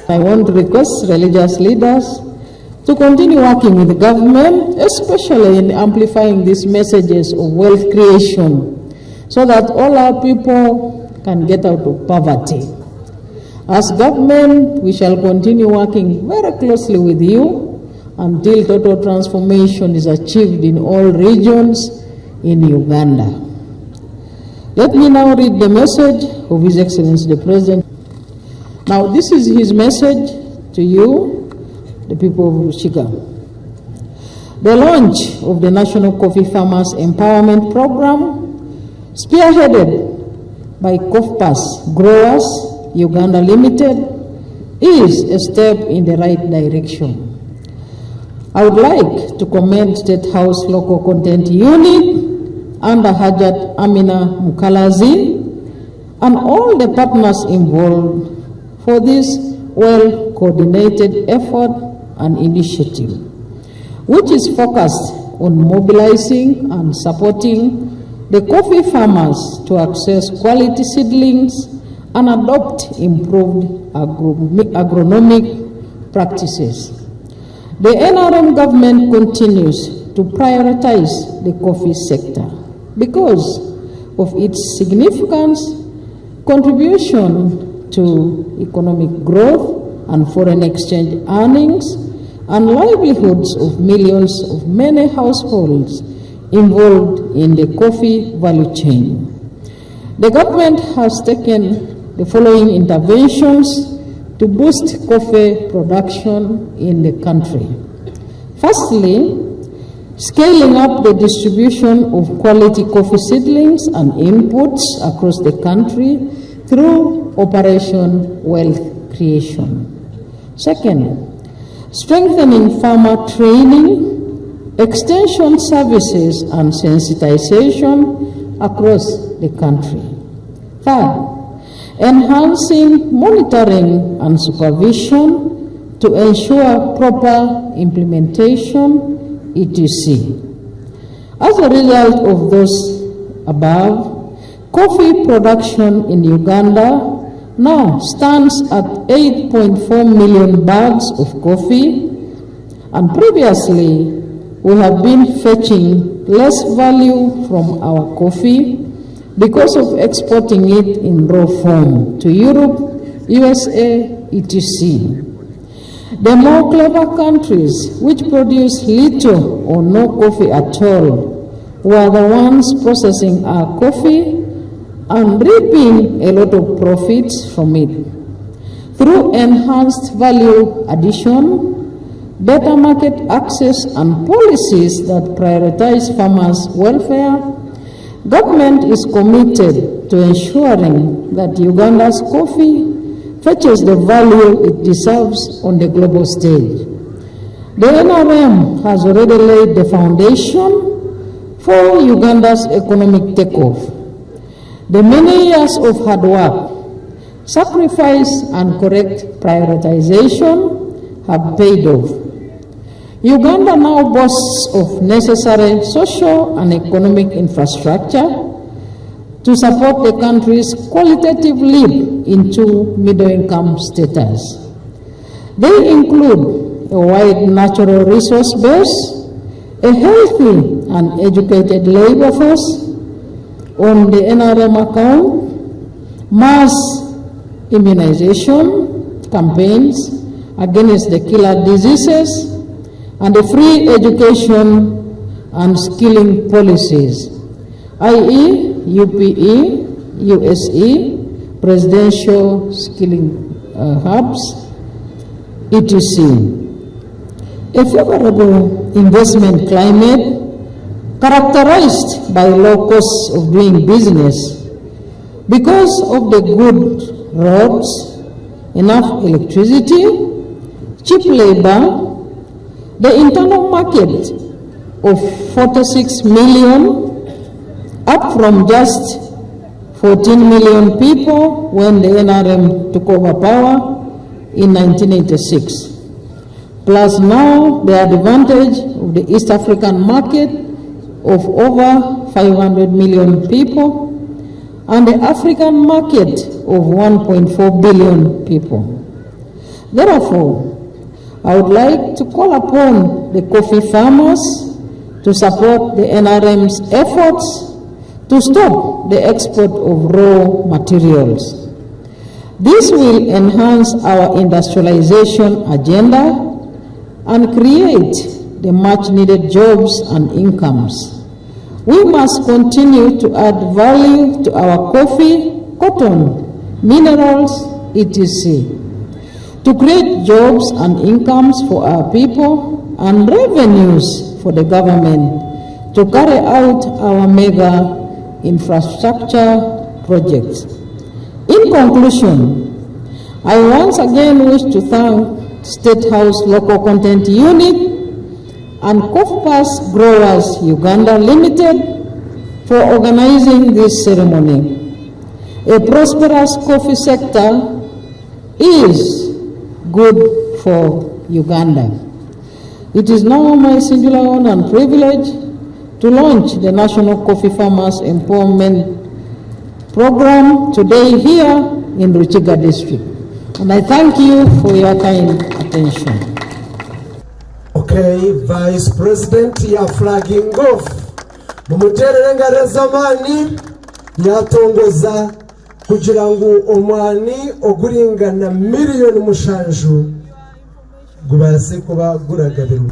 I want to request religious leaders to continue working with the government, especially in amplifying these messages of wealth creation, so that all our people can get out of poverty. As government, we shall continue working very closely with you until total transformation is achieved in all regions in Uganda. Let me now read the message of His Excellency the President. Now, this is his message to you, the people of Rukiga. The launch of the National Coffee Farmers Empowerment Program, spearheaded by COFPAS Growers Uganda Limited, is a step in the right direction. I would like to commend State House Local Content Unit under Hajat Amina Mukalazi and all the partners involved for this well-coordinated effort and initiative, which is focused on mobilizing and supporting the coffee farmers to access quality seedlings and adopt improved agronomic practices. The NRM government continues to prioritize the coffee sector because of its significant contribution to economic growth and foreign exchange earnings and livelihoods of millions of many households involved in the coffee value chain. The government has taken the following interventions to boost coffee production in the country. Firstly, scaling up the distribution of quality coffee seedlings and inputs across the country through Operation Wealth Creation. Second, strengthening farmer training, extension services, and sensitization across the country. Third, enhancing monitoring and supervision to ensure proper implementation, etc. As a result of those above, coffee production in Uganda now stands at 8.4 million bags of coffee, and previously we have been fetching less value from our coffee because of exporting it in raw form to Europe, USA, etc. The more clever countries which produce little or no coffee at all were the ones processing our coffee and reaping a lot of profits from it. Through enhanced value addition, better market access, and policies that prioritize farmers' welfare, government is committed to ensuring that Uganda's coffee fetches the value it deserves on the global stage. The NRM has already laid the foundation for Uganda's economic takeoff. The many years of hard work, sacrifice, and correct prioritization have paid off. Uganda now boasts of necessary social and economic infrastructure to support the country's qualitative leap into middle-income status. They include a wide natural resource base, a healthy and educated labor force. On the NRM account, mass immunization campaigns against the killer diseases, and the free education and skilling policies, i.e. UPE, USE, presidential skilling hubs, etc. A favorable investment climate characterized by low costs of doing business because of the good roads, enough electricity, cheap labor, the internal market of 46 million up from just 14 million people when the NRM took over power in 1986. Plus now the advantage of the East African market of over 500 million people and the African market of 1.4 billion people. Therefore, I would like to call upon the coffee farmers to support the NRM's efforts to stop the export of raw materials. This will enhance our industrialization agenda and create the much-needed jobs and incomes. We must continue to add value to our coffee, cotton, minerals, etc., to create jobs and incomes for our people and revenues for the government to carry out our mega infrastructure projects. In conclusion, I once again wish to thank State House Local Content Unit and Coffee Growers Uganda Limited for organizing this ceremony. A prosperous coffee sector is good for Uganda. It is now my singular honor and privilege to launch the National Coffee Farmers Empowerment Program today here in Rukiga District. And I thank you for your kind attention. Okay, Vice President ya flagging off. Mumuterere ngare zamani yatongoza kugira ngo omwani oguringana miliyoni mushanju gubase kuba guragabiru.